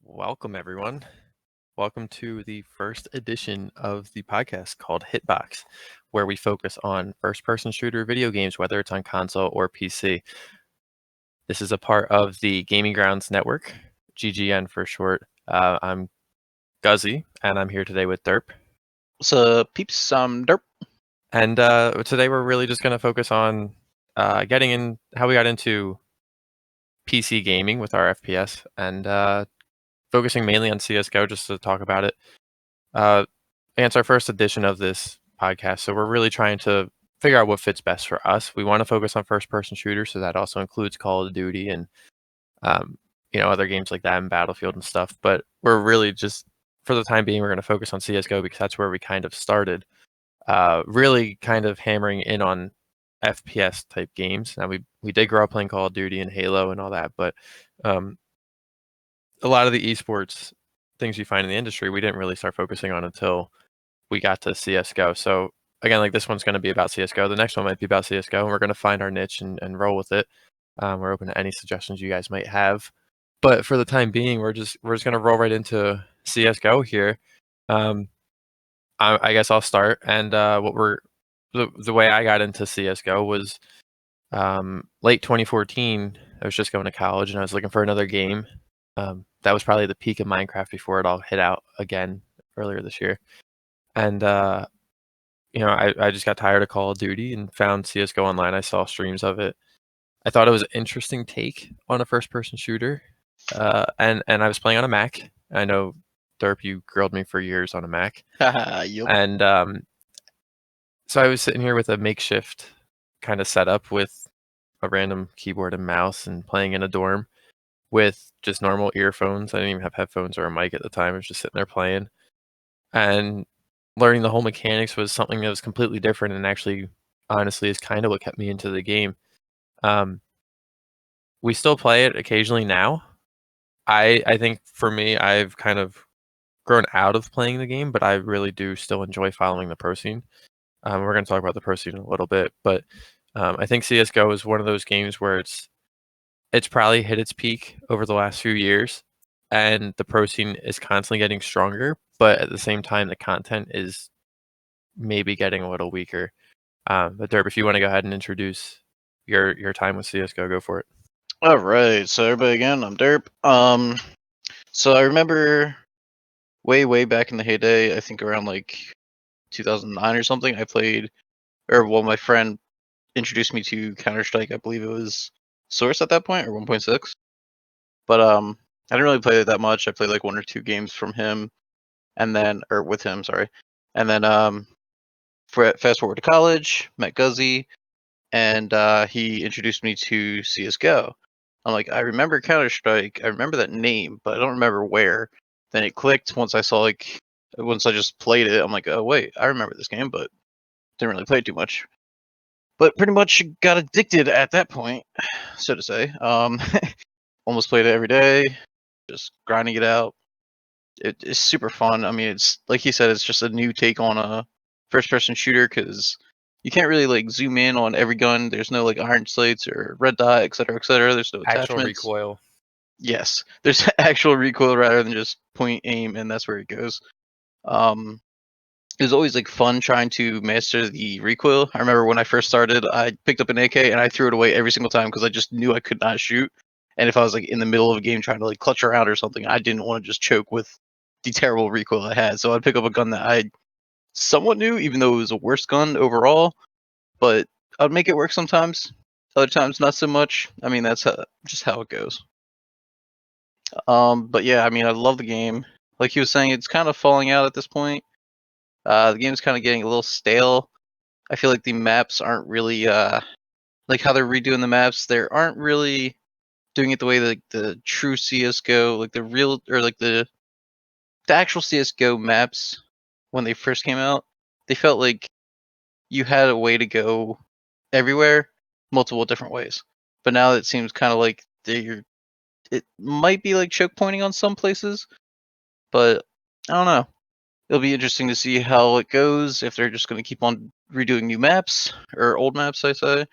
Welcome, everyone. Welcome to the first edition of the podcast called Hitbox, where we focus on first person shooter video games, whether it's on console or PC. This is a part of the Gaming Grounds Network, GGN for short. I'm Guzzy, and I'm here today with Derp. What's up, peeps? I'm Derp. And today we're really just going to focus on getting in how we got into PC gaming with our FPS and focusing mainly on CSGO just to talk about it. And it's our first edition of this podcast, so we're really trying to figure out what fits best for us. We want to focus on first-person shooters, so that also includes Call of Duty and um, other games like that and Battlefield and stuff. But we're really just, for the time being, we're going to focus on CS:GO because that's where we kind of started. Really, kind of hammering in on FPS type games. Now we did grow up playing Call of Duty and Halo and all that, but um, a lot of the esports things you find in the industry, we didn't really start focusing on until we got to CS:GO. So again, like this one's going to be about CS:GO. The next one might be about CS:GO, and we're going to find our niche and roll with it. We're open to any suggestions you guys might have, but for the time being, we're just going to roll right into CS:GO here. Um, I guess I'll start. And the way I got into CS:GO was late 2014. I was just going to college, and I was looking for another game. That was probably the peak of Minecraft before it all hit out again earlier this year. And I just got tired of Call of Duty and found CS:GO online. I saw streams of it. I thought it was an interesting take on a first-person shooter, and I was playing on a Mac. I know, Derp, you grilled me for years on a Mac, Haha, yup. and so I was sitting here with a makeshift kind of setup with a random keyboard and mouse and playing in a dorm with just normal earphones. I didn't even have headphones or a mic at the time. I was just sitting there playing, and learning the whole mechanics was something that was completely different and actually, honestly, is kind of what kept me into the game. Um, we still play it occasionally now. I think for me, I've kind of grown out of playing the game, but I really do still enjoy following the pro scene. We're going to talk about the pro scene in a little bit, but I think CS:GO is one of those games where it's probably hit its peak over the last few years, and the pro scene is constantly getting stronger, but at the same time, the content is maybe getting a little weaker. But Derp, if you want to go ahead and introduce your time with CS:GO, go for it. All right, so everybody again, I'm Derp. So I remember way back in the heyday, I think around like 2009 or something. I played, my friend introduced me to Counter Strike. I believe it was Source at that point or 1.6. But I didn't really play it that much. I played like one or two games from him, and then with him, sorry. And then fast forward to college, met Guzzy, and he introduced me to CS:GO. I'm like, I remember Counter Strike, I remember that name, but I don't remember where. Then it clicked once I saw once I just played it. I'm like, oh wait, I remember this game, but didn't really play it too much. But pretty much got addicted at that point, so to say. Almost played it every day, just grinding it out. It's super fun. I mean, it's like he said, it's just a new take on a first-person shooter because you can't really like zoom in on every gun. There's no like iron sights or red dot, etc., etc. There's no Actual attachments. recoil. Yes, there's actual recoil rather than just point aim, and that's where it goes. It was always like fun trying to master the recoil. I remember when I first started, I picked up an AK and I threw it away every single time because I just knew I could not shoot. And if I was like in the middle of a game trying to like clutch around or something, I didn't want to just choke with the terrible recoil I had. So I'd pick up a gun that I somewhat knew, even though it was a worse gun overall. But I'd make it work sometimes. Other times, not so much. I mean, that's just how it goes. But yeah, I mean, I love the game. Like he was saying, it's kind of falling out at this point. The game's kind of getting a little stale. I feel like the maps aren't really like how they're redoing the maps. They aren't really doing it the way that the true CS:GO, like the real or like the actual CS:GO maps when they first came out. They felt like you had a way to go everywhere, multiple different ways. But now it seems kind of like it might be like choke pointing on some places, but I don't know. It'll be interesting to see how it goes if they're just going to keep on redoing new maps or old maps, I say,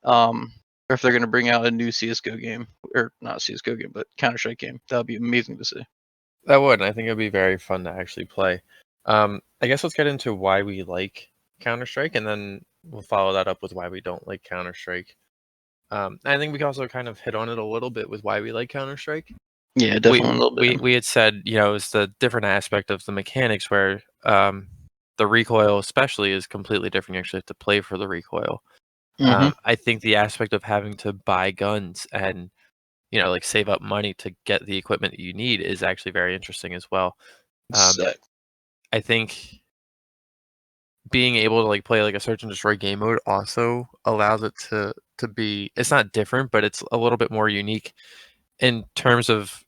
or if they're going to bring out a new CS:GO game or not CS:GO game, but Counter Strike game. That would be amazing to see. That would, and I think it'd be very fun to actually play. I guess let's get into why we like Counter Strike, and then we'll follow that up with why we don't like Counter Strike. I think we can also kind of hit on it a little bit with why we like Counter Strike. Yeah, We definitely a little bit. we had said, it's the different aspect of the mechanics where the recoil especially is completely different. You actually have to play for the recoil. Mm-hmm. I think the aspect of having to buy guns and like save up money to get the equipment that you need is actually very interesting as well. Um, Sick. I think being able to like play like a search and destroy game mode also allows it to be, it's not different, but it's a little bit more unique in terms of,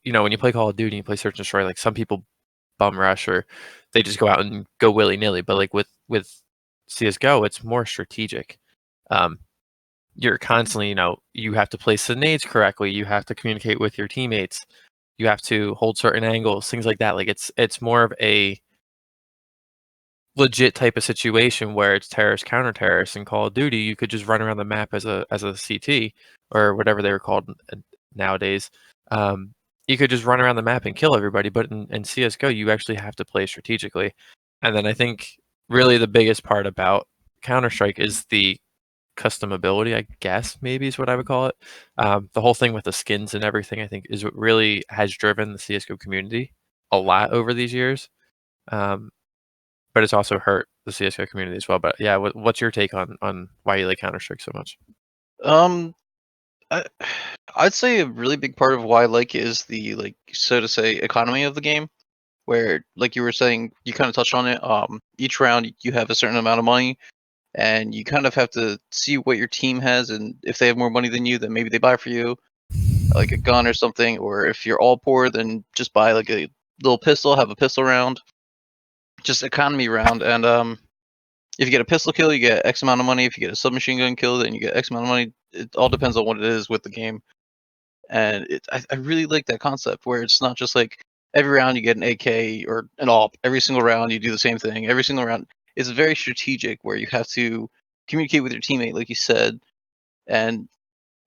when you play Call of Duty and you play search and destroy, like some people bum rush or they just go out and go willy-nilly, but like with CS:GO, it's more strategic. Um, you're constantly, you have to place the nades correctly, you have to communicate with your teammates, you have to hold certain angles, things like that. Like it's more of a legit type of situation where it's terrorist counter terrorist. In Call of Duty, you could just run around the map as a CT or whatever they were called nowadays. Um, you could just run around the map and kill everybody, but in CS:GO, you actually have to play strategically. And then I think really the biggest part about Counter Strike is the customability, I guess maybe is what I would call it. The whole thing with the skins and everything, I think, is what really has driven the CS:GO community a lot over these years. Um, but it's also hurt the CS:GO community as well. But yeah, what's your take on why you like Counter Strike so much? Um, I, I'd say a really big part of why I like it is the like so to say economy of the game, where like you were saying, you kind of touched on it. Each round you have a certain amount of money, and you kind of have to see what your team has, and if they have more money than you, then maybe they buy for you like a gun or something. Or if you're all poor, then just buy like a little pistol, have a pistol round, just economy round. And if you get a pistol kill, you get X amount of money. If you get a submachine gun kill, then you get X amount of money. It all depends on what it is with the game. And I really like that concept where it's not just like every round you get an AK or an AWP. Every single round you do the same thing. Every single round it's very strategic where you have to communicate with your teammate, like you said, and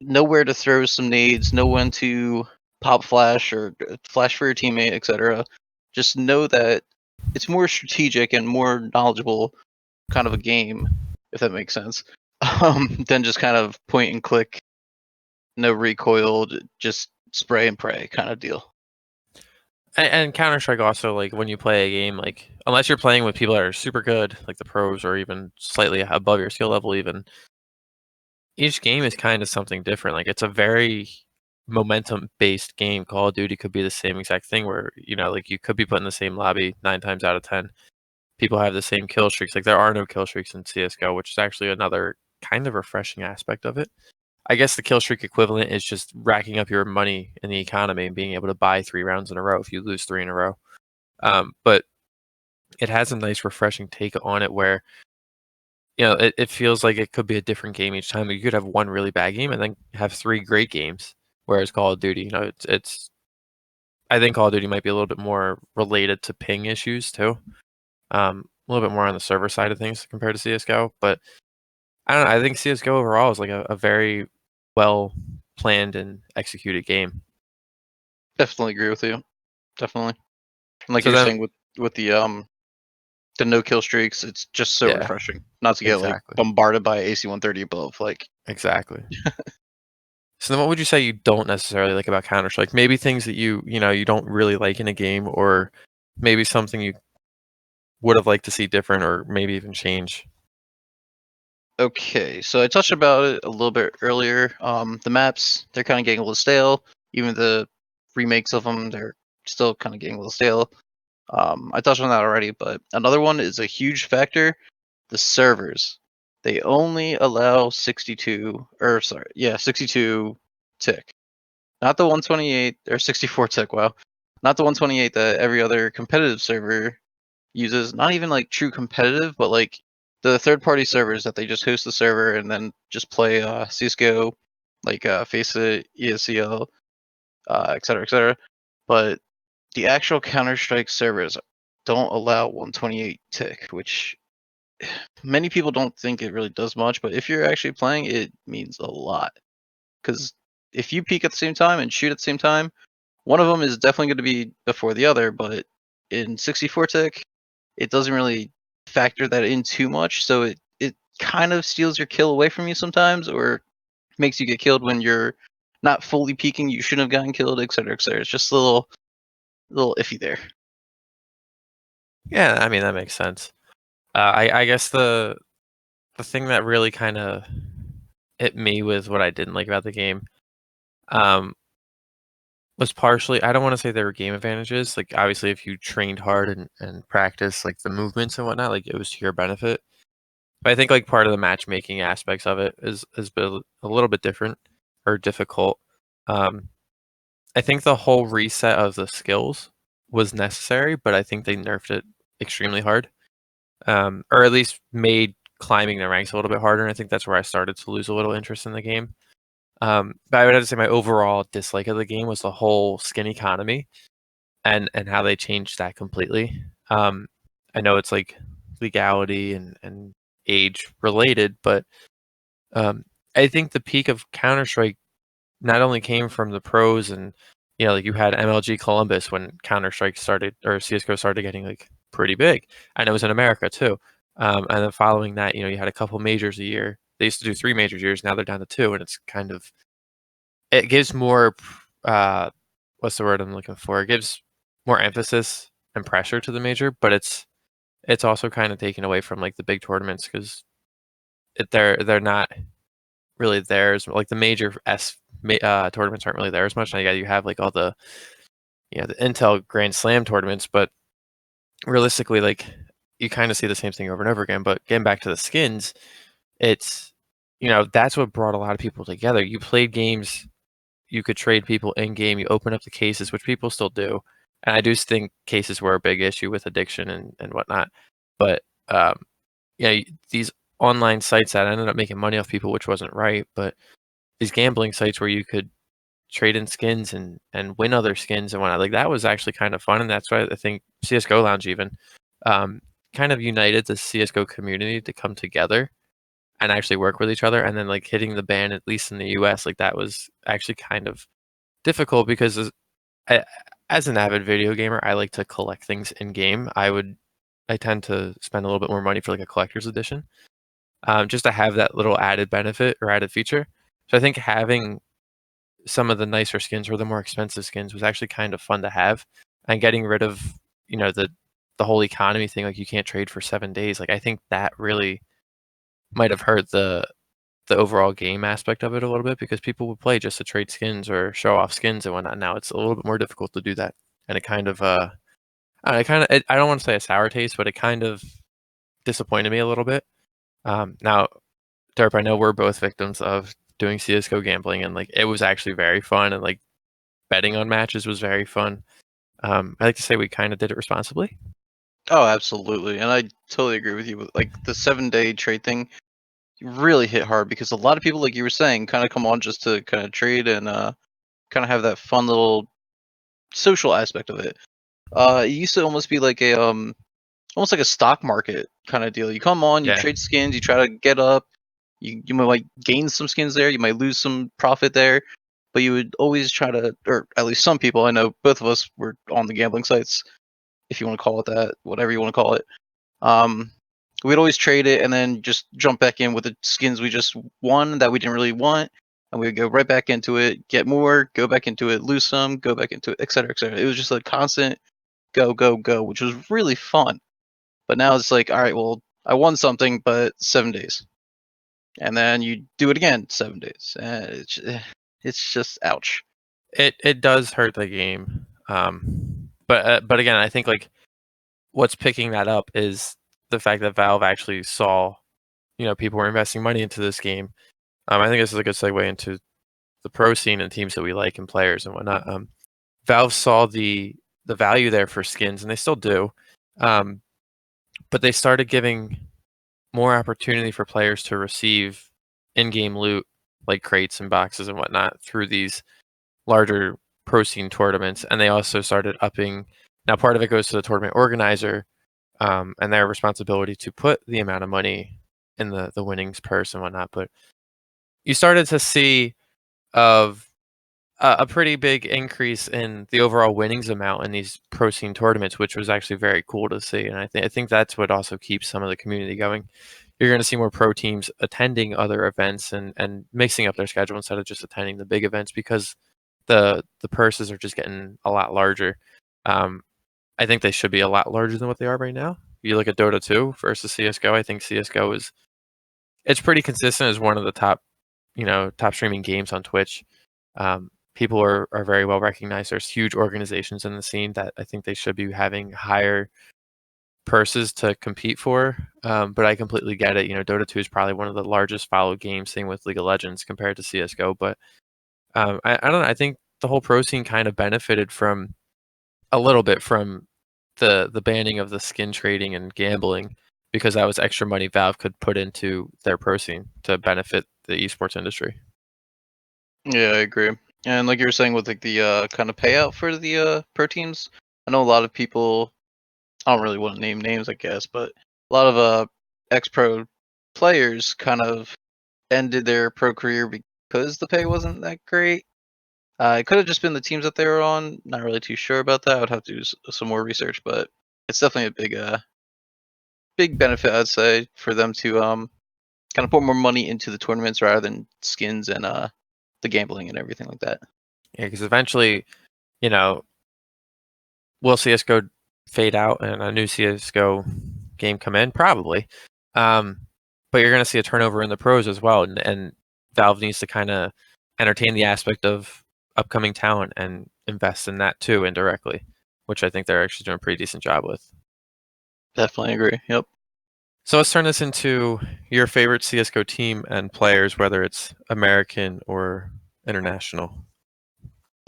know where to throw some nades, know when to pop flash or flash for your teammate, etc. Just know that it's more strategic and more knowledgeable kind of a game, if that makes sense, than just kind of point and click, no recoil, just spray and pray kind of deal. And Counter Strike also, like when you play a game, like unless you're playing with people that are super good, like the pros or even slightly above your skill level, even each game is kind of something different. Like it's a very momentum based game. Call of Duty could be the same exact thing where like you could be put in the same lobby 9 times out of 10. People have the same kill streaks. Like there are no kill streaks in CS:GO, which is actually another kind of refreshing aspect of it. I guess the kill streak equivalent is just racking up your money in the economy and being able to buy 3 rounds in a row if you lose three in a row. But it has a nice, refreshing take on it where it feels like it could be a different game each time. You could have one really bad game and then have three great games. Whereas Call of Duty, it's I think Call of Duty might be a little bit more related to ping issues too. A little bit more on the server side of things compared to CS:GO, but I don't know. I think CS:GO overall is like a very well planned and executed game. Definitely agree with you. Definitely. And like So you were then, saying with the no kill streaks, it's just so yeah, refreshing not to get like exactly, bombarded by AC-130 above. Like, exactly. So then, what would you say you don't necessarily like about Counter Strike? Maybe things that you don't really like in a game, or maybe something you would have liked to see different, or maybe even change. okay, so I touched about it a little bit earlier. The maps, they're kind of getting a little stale. Even the remakes of them, they're still kind of getting a little stale. I touched on that already, but another one is a huge factor: the servers. They only allow 62, or sorry, yeah, 62 tick, not the 128 or 64 tick. Wow, not the 128 that every other competitive server uses. Not even like true competitive, but like the third-party servers that they just host the server and then just play CS:GO, like Faceit, ESCL, etc., etc. But the actual Counter Strike servers don't allow 128 tick, which many people don't think it really does much. But if you're actually playing, it means a lot. Because if you peek at the same time and shoot at the same time, one of them is definitely going to be before the other, but in 64 tick, it doesn't really factor that in too much, so it kind of steals your kill away from you sometimes, or makes you get killed when you're not fully peeking. You shouldn't have gotten killed, etc., etc. It's just a little iffy there. Yeah, I mean that makes sense. I guess the thing that really kind of hit me with what I didn't like about the game, um, was partially I don't want to say there were game advantages. Like obviously, if you trained hard and practice like the movements and whatnot, like it was to your benefit. But I think like part of the matchmaking aspects of it is been a little bit different or difficult. Um, I think the whole reset of the skills was necessary, but I think they nerfed it extremely hard, or at least made climbing the ranks a little bit harder. And I think that's where I started to lose a little interest in the game. But I would have to say my overall dislike of the game was the whole skin economy and how they changed that completely. I know it's like legality and age related, but um, I think the peak of Counter Strike not only came from the pros and like you had MLG Columbus when Counter Strike started or CS:GO started getting like pretty big, and it was in America too. And then following that, you had a couple majors a year. They used to do 3 major years, now they're down to two, and it's kind of it gives more what's the word I'm looking for? It gives more emphasis and pressure to the major, but it's also kind of taken away from like the big tournaments because they're not really there as like the major tournaments aren't really there as much. Now you have like all the Intel Grand Slam tournaments, but realistically, like you kind of see the same thing over and over again. But getting back to the skins, it's that's what brought a lot of people together. You played games, you could trade people in game, you open up the cases, which people still do, and I do think cases were a big issue with addiction and whatnot. But these online sites that ended up making money off people, which wasn't right, but these gambling sites where you could trade in skins and win other skins and whatnot. Like that was actually kind of fun, and that's why I think CS:GO Lounge even um, kind of united the CS:GO community to come together and actually work with each other. And then like hitting the ban, at least in the US, like that was actually kind of difficult because I, as an avid video gamer, I like to collect things in game. I tend to spend a little bit more money for like a collector's edition, just to have that little added benefit or added feature. So I think having some of the nicer skins or the more expensive skins was actually kind of fun to have, and getting rid of the whole economy thing, like you can't trade for 7 days. Like I think that really might have hurt the overall game aspect of it a little bit because people would play just to trade skins or show off skins and whatnot. Now it's a little bit more difficult to do that, and it kind of I don't want to say a sour taste, but it kind of disappointed me a little bit. Now, Derp, I know we're both victims of doing CS:GO gambling, and like it was actually very fun, and like betting on matches was very fun. I like to say we kind of did it responsibly. Oh, absolutely, and I totally agree with you. With like the 7-day trade thing, really hit hard because a lot of people, like you were saying, kind of come on just to kind of trade and kind of have that fun little social aspect of it. It used to almost be like almost like a stock market kind of deal. You come on, you Yeah, trade skins, you try to get up. You might gain some skins there, you might lose some profit there, but you would always try to, or at least some people. I know both of us were on the gambling sites, if you want to call it that, whatever you want to call it. Um, we'd always trade it and then just jump back in with the skins we just won that we didn't really want, and we would go right back into it, get more, go back into it, lose some, go back into it, etc., etc. It was just a constant go, go, go, which was really fun. But now it's like, all right, well, I won something, but 7 days, and then you do it again 7 days, and it's just ouch. it does hurt the game. But again, I think like what's picking that up is the fact that Valve actually saw people were investing money into this game. I think this is a good segue into the pro scene and teams that we like and players and whatnot. Valve saw the value there for skins, and they still do. Um, but they started giving more opportunity for players to receive in-game loot like crates and boxes and whatnot through these larger pro scene tournaments. And they also started upping. Now, part of it goes to the tournament organizer, and their responsibility to put the amount of money in the winnings purse and whatnot. But you started to see of a pretty big increase in the overall winnings amount in these pro scene tournaments, which was actually very cool to see. And I think that's what also keeps some of the community going. You're going to see more pro teams attending other events and mixing up their schedule instead of just attending the big events because the purses are just getting a lot larger. Um, I think they should be a lot larger than what they are right now. You look at Dota 2 versus CS:GO. I think CS:GO is it's pretty consistent as one of the top streaming games on Twitch. People are very well recognized. There's huge organizations in the scene that I think they should be having higher purses to compete for. But I completely get it. Dota 2 is probably one of the largest followed games, same with League of Legends compared to CS:GO. But I don't know. I think the whole pro scene kind of benefited from a little bit from the banning of the skin trading and gambling because that was extra money Valve could put into their pro scene to benefit the esports industry. Yeah, I agree. And like you were saying with like the kind of payout for the pro teams, I know a lot of people. I don't really want to name names, I guess, but a lot of ex-pro players kind of ended their pro career because the pay wasn't that great. It could have just been the teams that they were on. Not really too sure about that. I would have to do some more research, but it's definitely a big benefit, I'd say, for them to kind of put more money into the tournaments rather than skins and the gambling and everything like that. Yeah, because eventually, you know, will CS:GO fade out and a new CS:GO game come in? Probably. Um, but you're going to see a turnover in the pros as well, and Valve needs to kind of entertain the aspect of upcoming talent and invest in that too indirectly, which I think they're actually doing a pretty decent job with. Definitely agree. Yep. So let's turn this into your favorite CS:GO team and players, whether it's American or international.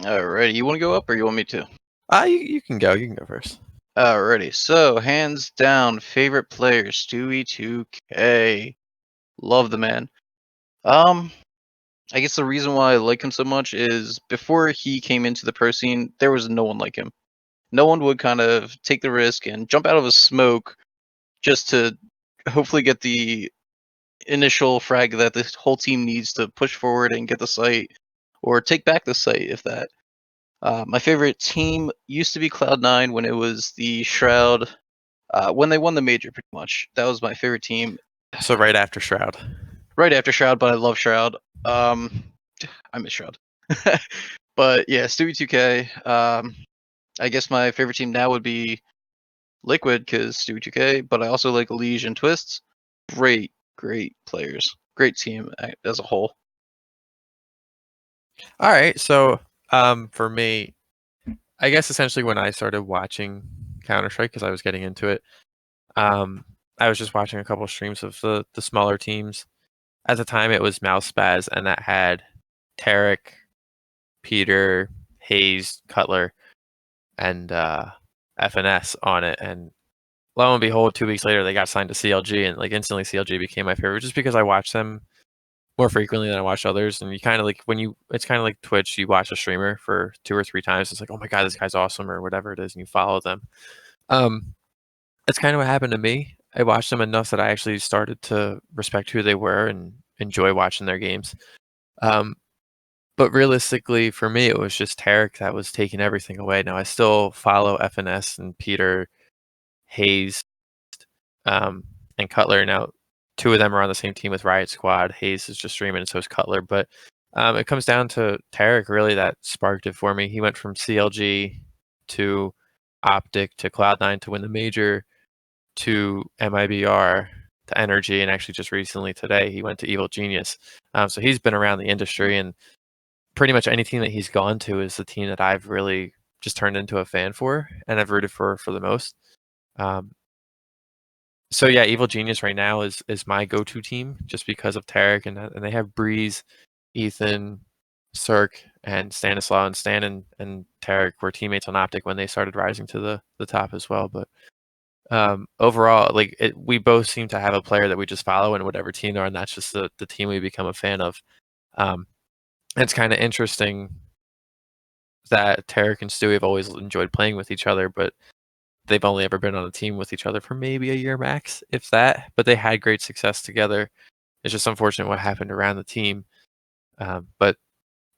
Alrighty, you want to go up or you want me to? You can go. You can go first. Alrighty, so hands down, favorite player, Stewie 2K. Love the man. Um, I guess the reason why I like him so much is before he came into the pro scene, there was no one like him. No one would kind of take the risk and jump out of a smoke just to hopefully get the initial frag that this whole team needs to push forward and get the site, or take back the site if that. My favorite team used to be Cloud9 when it was the Shroud. When they won the major, pretty much. That was my favorite team. So right after Shroud. Right after Shroud, but I love Shroud. I miss Shroud. But yeah, Stewie 2K. I guess my favorite team now would be Liquid because Stewie 2K, but I also like Liege and Twists. Great players. Great team as a whole. All right. So for me, I guess essentially when I started watching Counter Strike because I was getting into it, um, I was just watching a couple streams of the smaller teams. At the time, it was Mouse Spaz, and that had Tarek, Peter, Hayes, Cutler, and FNS on it. And lo and behold, 2 weeks later, they got signed to CLG, and like instantly, CLG became my favorite just because I watched them more frequently than I watch others. And you kind of like it's kind of like Twitch. You watch a streamer for 2 or 3 times. It's like, oh my god, this guy's awesome, or whatever it is, and you follow them. That's kind of what happened to me. I watched them enough that I actually started to respect who they were and enjoy watching their games. Um, but realistically, for me, it was just Tarek that was taking everything away. Now I still follow FNS and Peter, Hayes, um, and Cutler. Now, two of them are on the same team with Riot Squad. Hayes is just streaming, and so is Cutler. But it comes down to Tarek really that sparked it for me. He went from CLG to Optic to Cloud9 to win the major to MIBR to Energy, and actually just recently today he went to Evil Genius. So he's been around the industry, and pretty much any team that he's gone to is the team that I've really just turned into a fan for, and I've rooted for the most. Um, so yeah, Evil Genius right now is my go-to team just because of Tarek, and they have Breeze, Ethan, Cirque, and Stanislaw, and Stan and Tarek were teammates on Optic when they started rising to the top as well. But overall, like we both seem to have a player that we just follow in whatever team they're on. That's just the team we become a fan of. Um, it's kind of interesting that Tarek and Stewie have always enjoyed playing with each other, but they've only ever been on a team with each other for maybe a year max, if that. But they had great success together. It's just unfortunate what happened around the team. But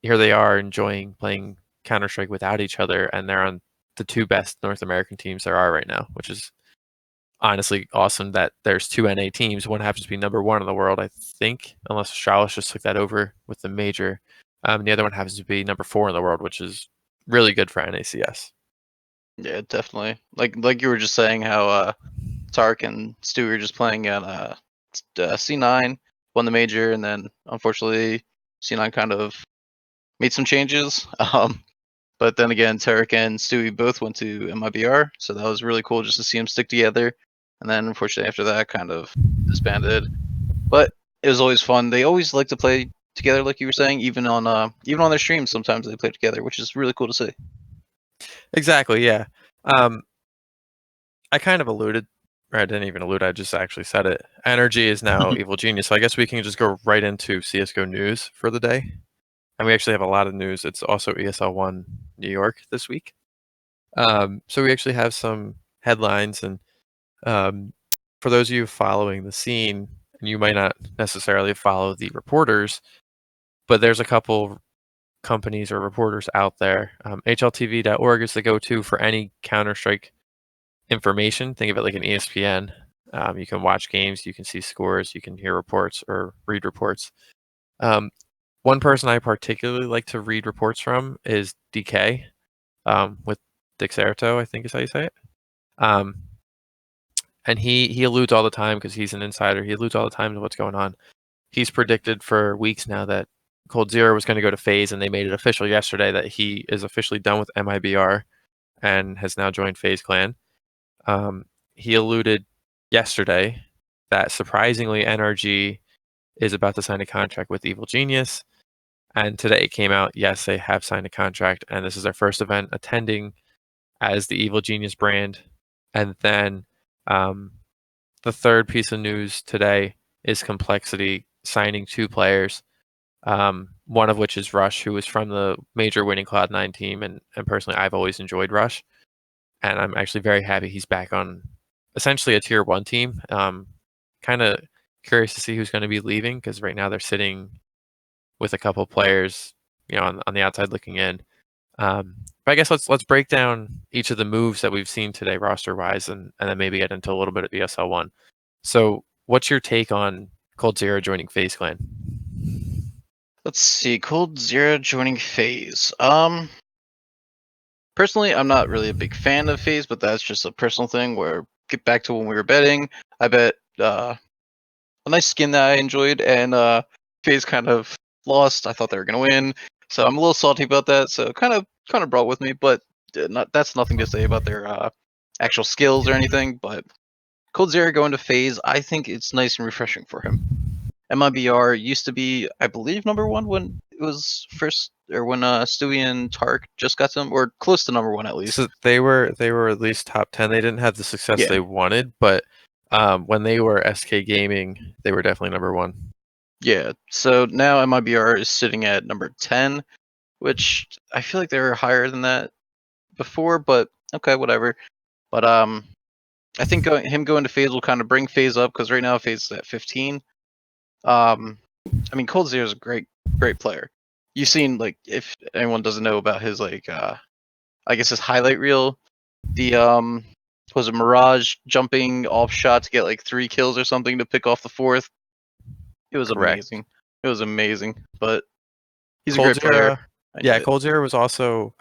here they are enjoying playing Counter-Strike without each other, and they're on the two best North American teams there are right now, which is honestly awesome that there's two NA teams. One happens to be number one in the world, I think, unless Astralis just took that over with the major. The other one happens to be number 4 in the world, which is really good for NACS. Yeah, definitely. Like you were just saying how Tark and Stu were just playing at C9, won the major, and then unfortunately C9 kind of made some changes. But then again, Tarek and Stewie both went to MIBR, so that was really cool just to see them stick together. And then unfortunately after that, kind of disbanded. But it was always fun. They always like to play together, like you were saying, even on their streams. Sometimes they play together, which is really cool to see. Exactly, yeah. I kind of alluded, or I didn't even allude, I just actually said it. Energy is now Evil Genius, so I guess we can just go right into CSGO news for the day. And we actually have a lot of news. It's also ESL1 New York this week. So we actually have some headlines, and for those of you following the scene, and you might not necessarily follow the reporters, but there's a couple companies or reporters out there. HLTV.org is the go-to for any Counter-Strike information. Think of it like an ESPN. You can watch games, you can see scores, you can hear reports or read reports. One person I particularly like to read reports from is DK, with Dixerto, I think is how you say it. And he alludes all the time because he's an insider. He alludes all the time to what's going on. He's predicted for weeks now that coldzera was going to go to FaZe, and they made it official yesterday that he is officially done with MIBR and has now joined FaZe Clan. He alluded yesterday that surprisingly NRG is about to sign a contract with Evil Genius. And today it came out, yes, they have signed a contract, and this is their first event attending as the Evil Genius brand. And then the third piece of news today is Complexity signing 2 players, one of which is Rush, who is from the major winning Cloud9 team. And personally, I've always enjoyed Rush. And I'm actually very happy he's back on essentially a tier 1 team. Kind of curious to see who's going to be leaving, because right now they're sitting with a couple players, on the outside looking in. But I guess let's break down each of the moves that we've seen today roster wise, and then maybe get into a little bit of ESL1. So what's your take on coldzera joining FaZe Clan? Let's see, coldzera joining FaZe. Personally, I'm not really a big fan of FaZe, but that's just a personal thing. Where get back to when we were betting, I bet a nice skin that I enjoyed, and FaZe kind of lost. I thought they were gonna win, so I'm a little salty about that. So kind of brought with me, but that's nothing to say about their actual skills or anything. But coldzera going to FaZe, I think it's nice and refreshing for him. MIBR used to be, I believe, number 1 when it was first, or when Stewie and Tark just got some, or close to number 1 at least. So they were at least top 10. They didn't have the success Yeah. they wanted, but when they were SK Gaming, they were definitely number 1. Yeah. So now MIBR is sitting at number 10, which I feel like they were higher than that before, but okay, whatever. But I think him going to FaZe will kind of bring FaZe up, because right now FaZe is at 15. I mean, coldzera is a great player. You've seen, like, if anyone doesn't know about his, like, I guess his highlight reel, the was it Mirage jumping off shot to get like 3 kills or something to pick off the 4th. It was Correct. amazing. It was amazing. But he's a great player. coldzera, yeah, coldzera was also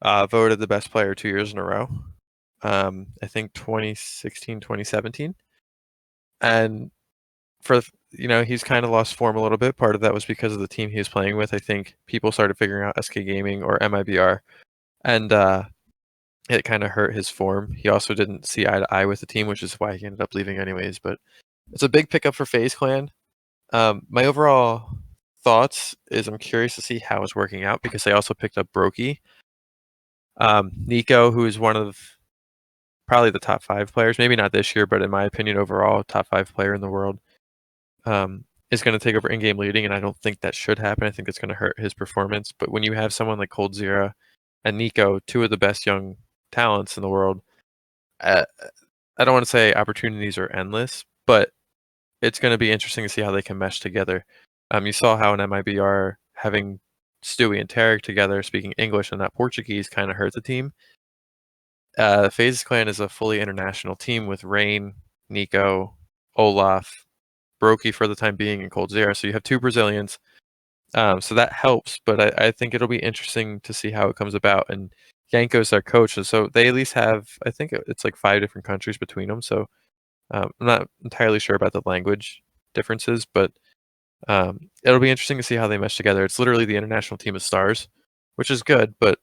voted the best player 2 years in a row. I think 2016, 2017. And he's kind of lost form a little bit. Part of that was because of the team he was playing with. I think people started figuring out SK Gaming or MIBR, and it kind of hurt his form. He also didn't see eye to eye with the team, which is why he ended up leaving anyways. But it's a big pickup for FaZe Clan. My overall thoughts is I'm curious to see how it's working out, because they also picked up Brokey. Nico, who is one of probably the top 5 players, maybe not this year, but in my opinion, overall, top 5 player in the world, is going to take over in-game leading, and I don't think that should happen. I think it's going to hurt his performance. But when you have someone like coldzera and Nico, 2 of the best young talents in the world, I don't want to say opportunities are endless, but it's going to be interesting to see how they can mesh together. You saw how in MIBR having Stewie and Tarek together speaking English and not Portuguese kind of hurt the team. FaZe Clan is a fully international team with Rain, Nico, Olaf, Brokey for the time being, and Cold Zero. So you have two Brazilians. So that helps, but I think it'll be interesting to see how it comes about. And Yanko's their coach, and so they at least have, I think it's like 5 different countries between them. So I'm not entirely sure about the language differences, but it'll be interesting to see how they mesh together. It's literally the international team of stars, which is good, but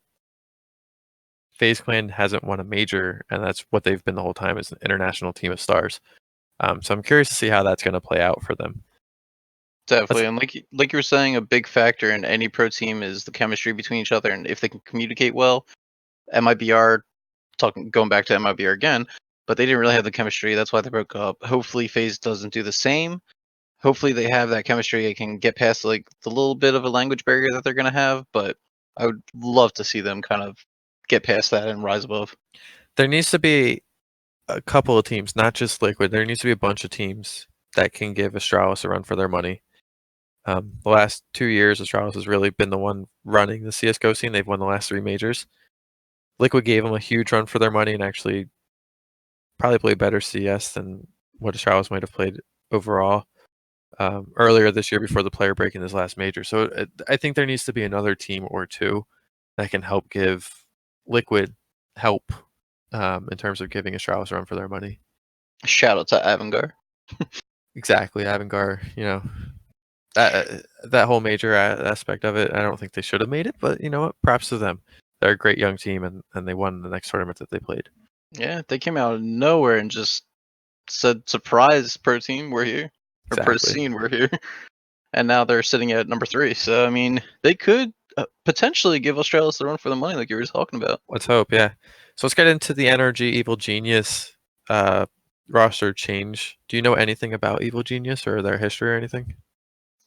FaZe Clan hasn't won a major, and that's what they've been the whole time is an international team of stars. So I'm curious to see how that's going to play out for them. Definitely, and like you were saying, a big factor in any pro team is the chemistry between each other, and if they can communicate well. MIBR, going back to MIBR again, but they didn't really have the chemistry. That's why they broke up. Hopefully, FaZe doesn't do the same. Hopefully, they have that chemistry. They can get past like the little bit of a language barrier that they're gonna have. But I would love to see them kind of get past that and rise above. There needs to be a couple of teams, not just Liquid. There needs to be a bunch of teams that can give Astralis a run for their money. The last 2 years, Astralis has really been the one running the CS:GO scene. They've won the last 3 majors. Liquid gave them a huge run for their money and actually probably played better CS than what Astralis might have played overall earlier this year before the player break in his last major. So I think there needs to be another team or two that can help give Liquid help in terms of giving Astralis a run for their money. Shout out to Avangar. Exactly, Avangar. That whole major aspect of it, I don't think they should have made it, but you know what? Props to them. They're a great young team, and they won the next tournament that they played. Yeah, they came out of nowhere and just said, "Surprise, pro team, we're here," or "Pro Exactly. scene, we're here." And now they're sitting at number 3. So I mean, they could potentially give Australis the run for the money, like you were talking about. Let's hope, yeah. So let's get into the NRG Evil Genius roster change. Do you know anything about Evil Genius or their history or anything?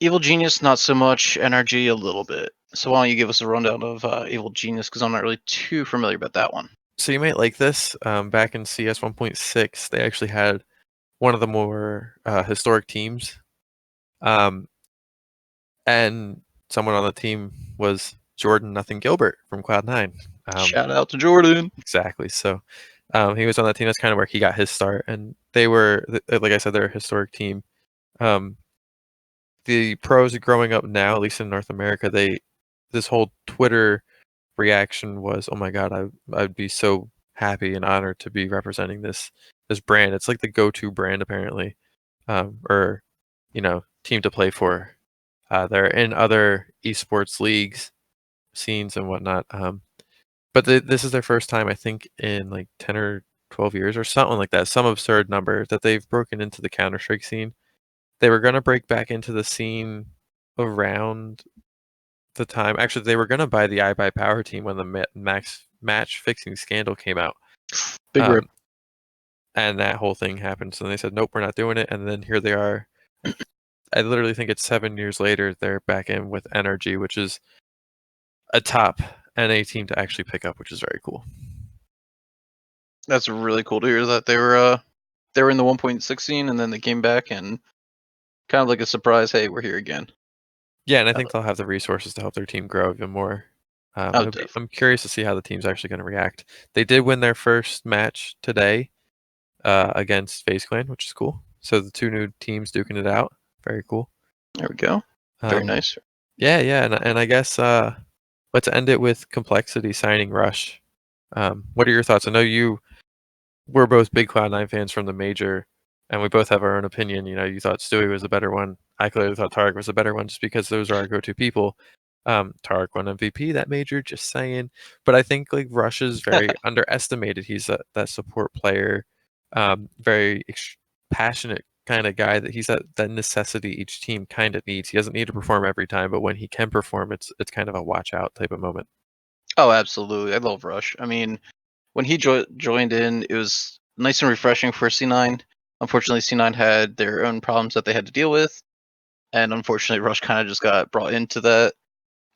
Evil Genius, not so much. NRG, a little bit. So why don't you give us a rundown of Evil Genius? Because I'm not really too familiar about that one. So you might like this. Back in CS 1.6, they actually had one of the more historic teams. Um, and someone on the team was Jordan Nothing Gilbert from Cloud9. Shout out to Jordan. Exactly. So he was on that team. That's kind of where he got his start. And they were, like I said, they're a historic team. Um, the pros growing up now, at least in North America, this whole Twitter reaction was, oh my god, I'd be so happy and honored to be representing this brand. It's like the go-to brand apparently, or team to play for. They're in other esports leagues, scenes and whatnot. But this is their first time, I think, in like 10 or 12 years or something like that, some absurd number that they've broken into the Counter-Strike scene. They were gonna break back into the scene around the time. Actually, they were gonna buy the iBuyPower team when the match fixing scandal came out. Big rip. And that whole thing happened. So they said, nope, we're not doing it. And then here they are. I literally think it's 7 years later. They're back in with NRG, which is a top NA team to actually pick up, which is very cool. That's really cool to hear that they were in the 1.16 and then they came back and kind of like a surprise. Hey, we're here again. Yeah, and I think they'll have the resources to help their team grow even more. Definitely. I'm curious to see how the team's actually going to react. They did win their first match today against FaZe Clan, which is cool. So the two new teams duking it out. Very cool. There we go. Very nice. Yeah, and I guess let's end it with Complexity signing Rush. What are your thoughts? I know we're both big Cloud9 fans from the major, and we both have our own opinion. You thought Stewie was the better one. I clearly thought Tarek was the better one just because those are our go-to people. Tarek won MVP that major, just saying. But I think like Rush is very underestimated. He's that support player, very passionate kind of guy that he's that necessity each team kind of needs. He doesn't need to perform every time, but when he can perform, it's kind of a watch out type of moment. Oh, absolutely. I love Rush. I mean, when he joined in, it was nice and refreshing for C9. Unfortunately, C9 had their own problems that they had to deal with, and unfortunately, Rush kind of just got brought into that.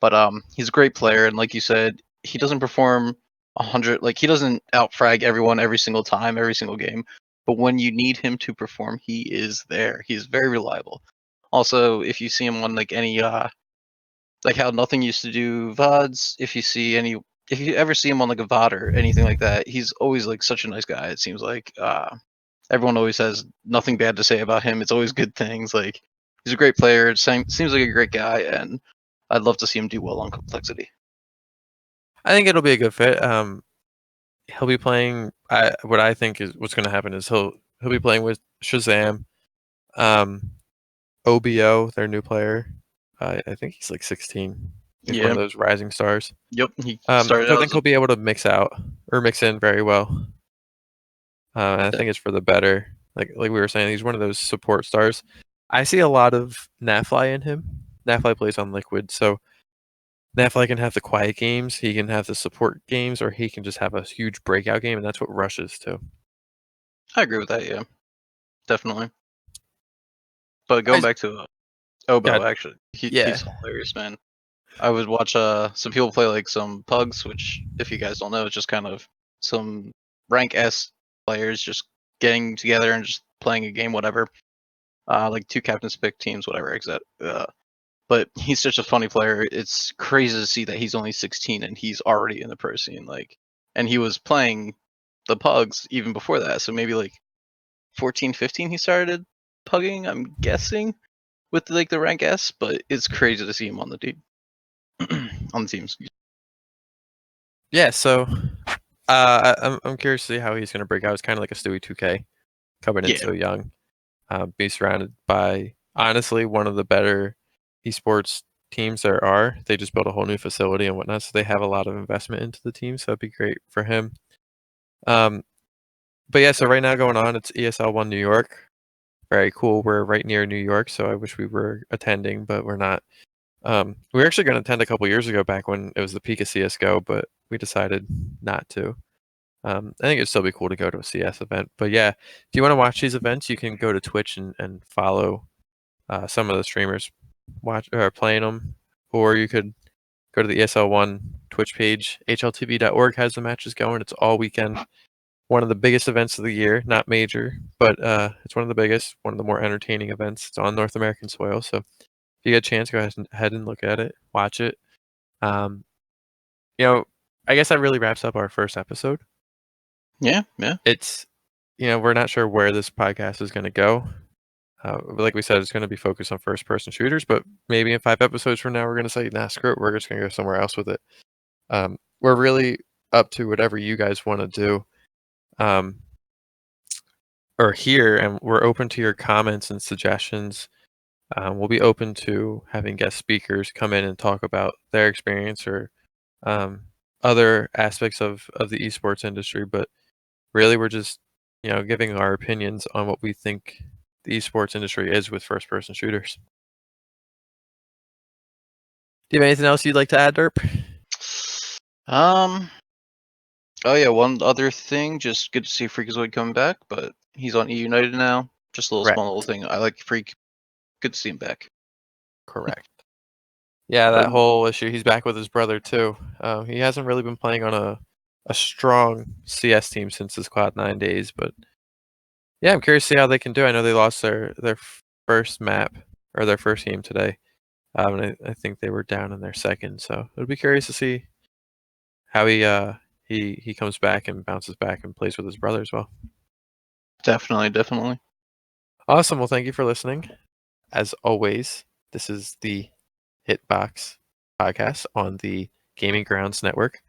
But he's a great player, and like you said, he doesn't perform 100. Like he doesn't outfrag everyone every single time, every single game. But when you need him to perform, he is there. He's very reliable. Also, if you see him on like any like how nothing used to do VODs. If you ever see him on like a VOD or anything like that, he's always like such a nice guy. It seems like everyone always has nothing bad to say about him. It's always good things. Like he's a great player. Seems like a great guy, and I'd love to see him do well on Complexity. I think it'll be a good fit. He'll be playing. What I think is what's going to happen is he'll be playing with Shazam, um, OBO, their new player. I think he's like 16. He's one Yeah. of those rising stars. Yep. He So started I out think he'll be able to mix in very well. And I think it's for the better. Like we were saying, he's one of those support stars. I see a lot of Nafly in him. Nafly plays on Liquid, so Nafly can have the quiet games, he can have the support games, or he can just have a huge breakout game, and that's what Rush is too. I agree with that. Yeah, definitely. But going Guys, back to Obo, God, actually, yeah. he's hilarious, man. I would watch some people play like some pugs, which if you guys don't know, it's just kind of some rank S players just getting together and just playing a game, whatever. Like two captains pick teams, whatever. But he's such a funny player. It's crazy to see that he's only 16 and he's already in the pro scene. Like, and he was playing the pugs even before that. So maybe like 14, 15 he started pugging. I'm guessing with like the rank S, but it's crazy to see him on the team. On the teams. Yeah, so I'm curious to see how he's going to break out. It's kind of like a Stewie 2K coming in Yeah, so young. Be surrounded by honestly one of the better esports teams there are. They just built a whole new facility and whatnot, so they have a lot of investment into the team. So it'd be great for him. Um, but yeah, so right now going on, it's ESL One New York. Very cool. We're right near New York, so I wish we were attending, but we're not. We were actually going to attend a couple years ago back when it was the peak of CS:GO, but we decided not to. I think it'd still be cool to go to a CS event. But yeah, if you want to watch these events, you can go to Twitch and follow some of the streamers watch or playing them, or you could go to the ESL One Twitch page. HLTV.org has the matches going. It's all weekend. One of the biggest events of the year, not major, but it's one of the biggest, one of the more entertaining events. It's on North American soil, so if you get a chance, go ahead and look at it, watch it. Um, you know, I guess that really wraps up our first episode. yeah, yeah. It's, we're not sure where this podcast is going to go. Like we said, it's going to be focused on first-person shooters, but maybe in 5 episodes from now, we're going to say, nah, screw it, we're just going to go somewhere else with it. We're really up to whatever you guys want to do. Or here, and we're open to your comments and suggestions. We'll be open to having guest speakers come in and talk about their experience or um, other aspects of the esports industry. But really, we're just giving our opinions on what we think the esports industry is with first-person shooters. Do you have anything else you'd like to add, Derp? Um. Oh yeah, one other thing. Just good to see Freakazoid coming back, but he's on E United now. Just a little Correct. small little thing. I like Freak. Good to see him back. Correct. Yeah, But that whole issue. He's back with his brother too. He hasn't really been playing on a strong CS team since his Cloud9 days, but yeah, I'm curious to see how they can do. I know they lost their first map or their first game today, and I think they were down in their second. So it'll be curious to see how he comes back and bounces back and plays with his brother as well. definitely, definitely. Awesome. Well, thank you for listening. As always, this is the Hitbox podcast on the Gaming Grounds Network.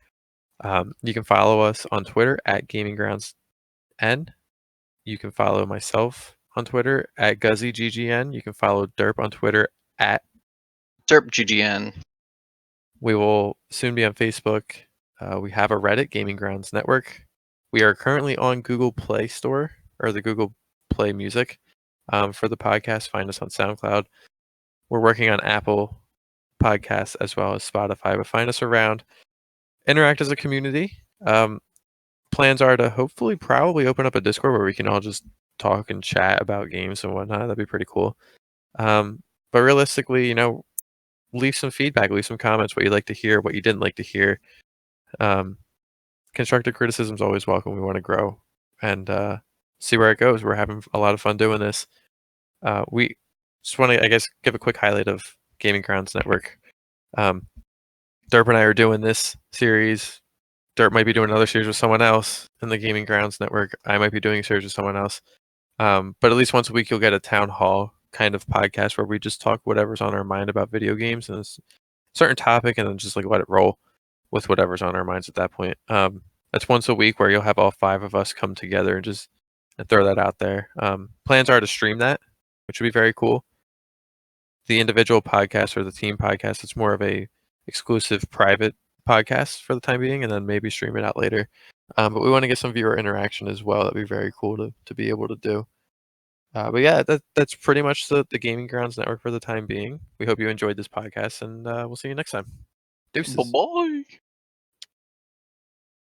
You can follow us on Twitter at Gaming Grounds N. You can follow myself on Twitter at GuzzyGGN. You can follow Derp on Twitter at Derp GGN. We will soon be on Facebook. We have a Reddit, Gaming Grounds Network. We are currently on Google Play Store or the Google Play Music for the podcast. Find us on SoundCloud. We're working on Apple Podcasts as well as Spotify, but find us around. Interact as a community. Plans are to hopefully probably open up a Discord where we can all just talk and chat about games and whatnot. That'd be pretty cool. But realistically, leave some feedback, leave some comments, what you'd like to hear, what you didn't like to hear. Constructive criticism is always welcome. We want to grow and see where it goes. We're having a lot of fun doing this. We just want to, I guess, give a quick highlight of Gaming Grounds Network. Derp and I are doing this series. Derp might be doing another series with someone else in the Gaming Grounds Network. I might be doing a series with someone else. But at least once a week, you'll get a town hall kind of podcast where we just talk whatever's on our mind about video games and a certain topic, and then just like let it roll with whatever's on our minds at that point. That's once a week where you'll have all 5 of us come together and just throw that out there. Plans are to stream that, which would be very cool. The individual podcast or the team podcast, it's more of a exclusive private podcast for the time being, and then maybe stream it out later. But we want to get some viewer interaction as well. That'd be very cool to be able to do. But yeah, that's pretty much the Gaming Grounds Network for the time being. We hope you enjoyed this podcast, and we'll see you next time. Bye Deuces. bye.